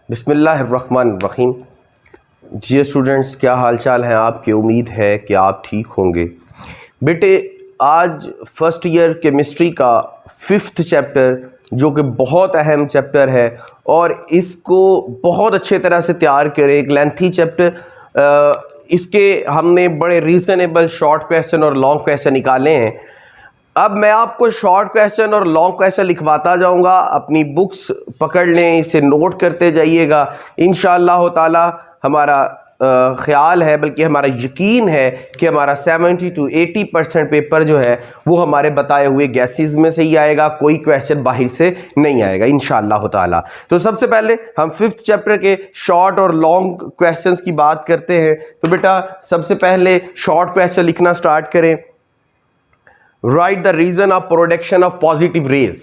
बिस्मिल्लाहिर्रहमानिर्रहीम। जी स्टूडेंट्स, क्या हाल चाल हैं आपके? उम्मीद है कि आप ठीक होंगे। बेटे, आज फर्स्ट ईयर केमिस्ट्री का 5th चैप्टर, जो कि बहुत अहम चैप्टर है और इसको बहुत अच्छे तरह से तैयार करें। एक लेंथी चैप्टर, इसके हमने बड़े रीज़नेबल शॉर्ट क्वेश्चन और लॉन्ग क्वेश्चन निकाले हैं। अब मैं आपको शॉर्ट क्वेश्चन और लॉन्ग क्वेश्चन लिखवाता जाऊंगा। अपनी बुक्स पकड़ लें, इसे नोट करते जाइएगा। इंशाअल्लाह ताला हमारा ख्याल है, बल्कि हमारा यकीन है कि हमारा 70 to 80% पेपर जो है वो हमारे बताए हुए गैसेस में से ही आएगा। कोई क्वेश्चन बाहर से नहीं आएगा इंशाअल्लाह ताला। तो सबसे पहले हम 5th चैप्टर के शॉर्ट और लॉन्ग क्वेश्चंस की बात करते हैं। तो बेटा, सबसे पहले शॉर्ट क्वेश्चन लिखना स्टार्ट करें। Write the reason of production of positive rays.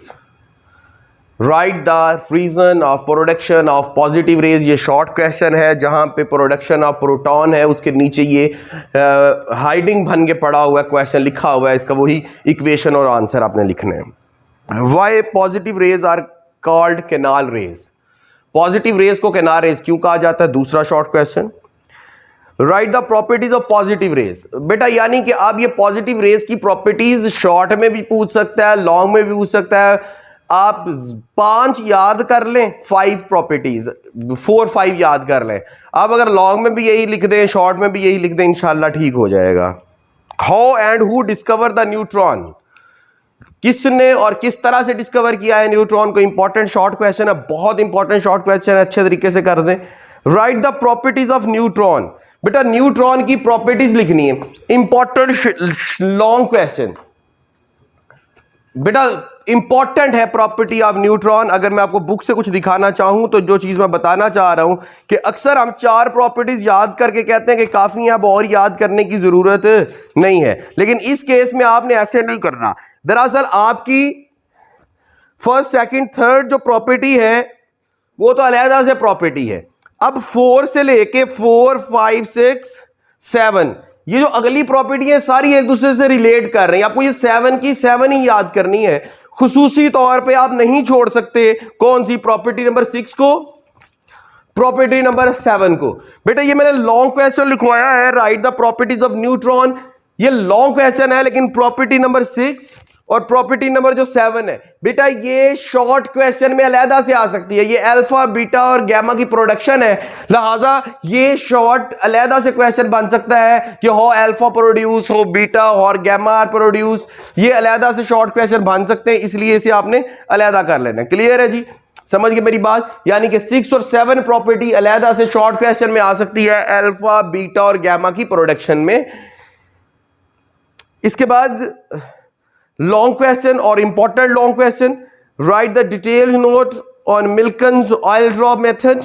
Write the reason of production of positive rays। ये शॉर्ट क्वेश्चन है जहाँ पे प्रोडक्शन ऑफ प्रोटॉन है, उसके नीचे ये हाइडिंग बन के पड़ा हुआ है, क्वेश्चन लिखा हुआ है, इसका वही इक्वेशन और आंसर आपने लिखने हैं। Why positive rays are called canal rays? Positive raise को कैनाल रेज क्यों कहा जाता है? दूसरा short question. Right the properties of positive raise. बेटा, यानी कि आप ये पॉजिटिव रेज की प्रॉपर्टीज शॉर्ट में भी पूछ सकता है, लॉन्ग में भी पूछ सकता है। आप 5 याद कर लें, 5 प्रॉपर्टीज, 4-5 याद कर लें। आप अगर लॉन्ग में भी यही लिख दें, शॉर्ट में भी यही लिख दें, इंशाल्लाह ठीक हो जाएगा। How and who discover the neutron? किसने और किस तरह से डिस्कवर किया है न्यूट्रॉन को? इंपॉर्टेंट शॉर्ट क्वेश्चन है, बहुत इंपॉर्टेंट शॉर्ट क्वेश्चन है, अच्छे तरीके से कर दें। Right the properties of neutron. बेटा, न्यूट्रॉन की प्रॉपर्टीज लिखनी है, इंपॉर्टेंट लॉन्ग क्वेश्चन। बेटा, इंपॉर्टेंट है प्रॉपर्टी ऑफ न्यूट्रॉन। अगर मैं आपको बुक से कुछ दिखाना चाहूं तो जो चीज मैं बताना चाह रहा हूं कि अक्सर हम 4 प्रॉपर्टीज याद करके कहते हैं कि काफी है, अब और याद करने की जरूरत नहीं है। लेकिन इस केस में आपने ऐसे नहीं करना। दरअसल आपकी फर्स्ट, सेकंड, थर्ड जो प्रॉपर्टी है वो तो अलहदा से प्रॉपर्टी है। अब 4 से लेके 4, 5, 6, 7, ये जो अगली प्रॉपर्टी है सारी एक दूसरे से रिलेट कर रही है। आपको ये 7 की 7 ही याद करनी है। खुसूसी तौर पे आप नहीं छोड़ सकते कौन सी? प्रॉपर्टी नंबर 6 को, प्रॉपर्टी नंबर 7 को। बेटा, ये मैंने लॉन्ग क्वेश्चन लिखवाया है, right the properties of neutron. ये लॉन्ग क्वेश्चन है, लेकिन प्रॉपर्टी नंबर 6 और प्रॉपर्टी नंबर जो 7 है, बेटा ये शॉर्ट क्वेश्चन में अलहदा से आ सकती है। ये अल्फा, बीटा और गैमा की प्रोडक्शन है, लिहाजा ये शॉर्ट अलहदा से क्वेश्चन बन सकता है कि हो अल्फा प्रोड्यूस, हो बीटा और गैमा प्रोड्यूस। ये अलहदा से शॉर्ट क्वेश्चन बन सकते हैं, इसलिए इसे आपने अलहदा कर लेना। क्लियर है जी? समझ गए मेरी बात? यानी कि 6 और 7 प्रॉपर्टी अलहदा से शॉर्ट क्वेश्चन में आ सकती है, अल्फा, बीटा और गैमा की प्रोडक्शन में। इसके बाद लॉन्ग क्वेश्चन और important long question. Right the detailed note on Millikan's oil drop method.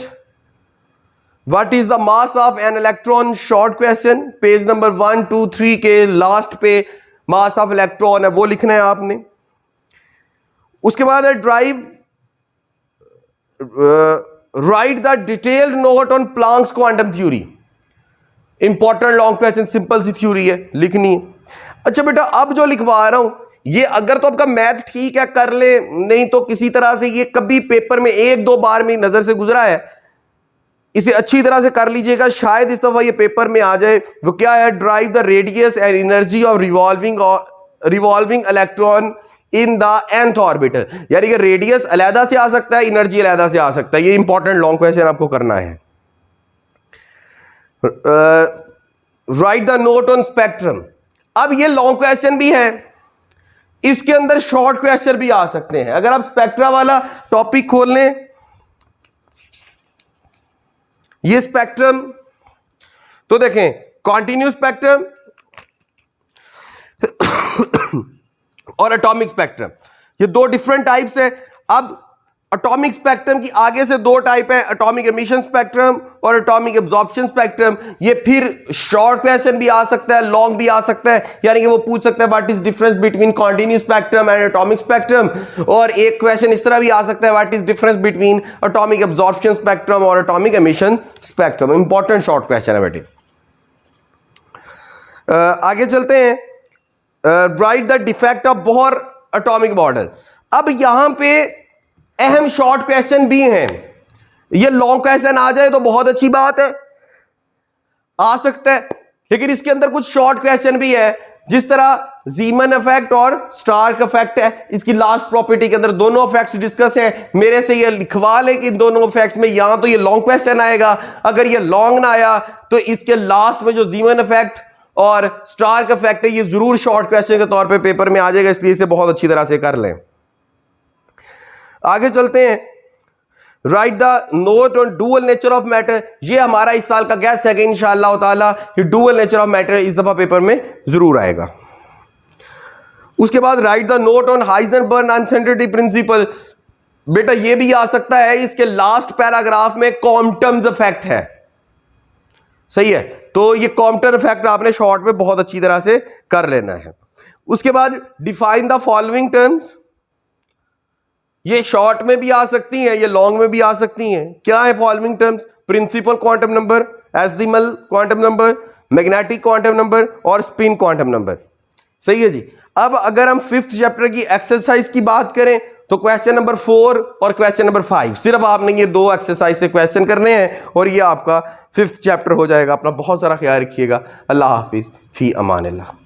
What is the mass of an electron? Short question, page number 1, 2, 3 के लास्ट पे मास ऑफ इलेक्ट्रॉन है वो लिखना है आपने। उसके बाद है drive, write the detailed note on Planck's quantum theory. Important long question, simple सी थ्योरी है, लिखनी है। अच्छा बेटा, अब जो लिखवा रहा हूं ये अगर तो आपका मैथ ठीक है कर ले, नहीं तो किसी तरह से ये कभी पेपर में 1-2 बार में नजर से गुजरा है, इसे अच्छी तरह से कर लीजिएगा, शायद इस दफा ये पेपर में आ जाए। वो क्या है? Drive the radius and energy of revolving electron in the nth orbital. यानी कि रेडियस अलहदा से आ सकता है, एनर्जी अलहदा से आ सकता है। ये इंपॉर्टेंट लॉन्ग क्वेश्चन आपको करना है। Right the note on spectrum. अब ये लॉन्ग क्वेश्चन भी है, इसके अंदर शॉर्ट क्वेश्चन भी आ सकते हैं। अगर आप स्पेक्ट्रा वाला टॉपिक खोल लें, ये स्पेक्ट्रम, तो देखें कॉन्टिन्यूस स्पेक्ट्रम और एटॉमिक स्पेक्ट्रम, ये 2 डिफरेंट टाइप्स है। अब एटॉमिक स्पेक्ट्रम की आगे से 2 टाइप है, एटॉमिक एमिशन स्पेक्ट्रम और एटॉमिक एब्जॉर्प्शन स्पेक्ट्रम। ये फिर शॉर्ट क्वेश्चन भी आ सकता है, लॉन्ग भी आ सकता है। यानी कि वो पूछ सकता है what is difference between continuous spectrum and atomic spectrum. और एक क्वेश्चन इस तरह भी आ सकता है, what is difference between atomic absorption spectrum और atomic emission spectrum. Important short question है बेटे। आगे चलते हैं। Right the defect of Bohr atomic model. अब यहां पे अहम शॉर्ट क्वेश्चन भी हैं। ये लॉन्ग क्वेश्चन आ जाए तो बहुत अच्छी बात है, आ सकता है, लेकिन इसके अंदर कुछ शॉर्ट क्वेश्चन भी है, जिस तरह जीमन इफेक्ट और स्टार्क इफेक्ट है। इसकी लास्ट प्रॉपर्टी के अंदर दोनों इफेक्ट्स डिस्कस हैं। मेरे से ये लिखवा ले कि इन दोनों इफेक्ट्स में यहां तो ये लॉन्ग क्वेश्चन आएगा, अगर ये लॉन्ग ना आया तो इसके लास्ट में जो जीमन इफेक्ट और स्टार्क इफेक्ट है ये जरूर शॉर्ट क्वेश्चन के तौर पे पेपर में आ जाएगा, इसलिए इसे बहुत अच्छी तरह से कर लें। आगे चलते हैं। Right the note on dual nature of matter, ये हमारा इस साल का गैस है कि इंशाअल्लाह ताला कि डुअल नेचर ऑफ मैटर इस दफा पेपर में जरूर आएगा। उसके बाद right the note on Heisenberg uncertainty principle, बेटा ये भी आ सकता है, इसके लास्ट पैराग्राफ में क्वांटम्स इफेक्ट है, सही है, तो ये क्वांटम इफेक्ट आपने शॉर्ट में बहुत अच्छी तरह से कर लेना है। उसके बाद डिफाइन द फॉलोइंग टर्म्स, ये शॉर्ट में भी आ सकती हैं, ये लॉन्ग में भी आ सकती हैं। क्या है following terms? Principal quantum number, azimuthal quantum number, magnetic quantum number और स्पिन क्वांटम नंबर, सही है जी। अब अगर हम 5th चैप्टर की एक्सरसाइज की बात करें तो क्वेश्चन नंबर 4 और क्वेश्चन नंबर 5, सिर्फ आपने ये 2 एक्सरसाइज से क्वेश्चन करने हैं और ये आपका 5th चैप्टर हो जाएगा। अपना बहुत सारा ख्याल रखिएगा। अल्लाह हाफिज, फी अमान अल्लाह।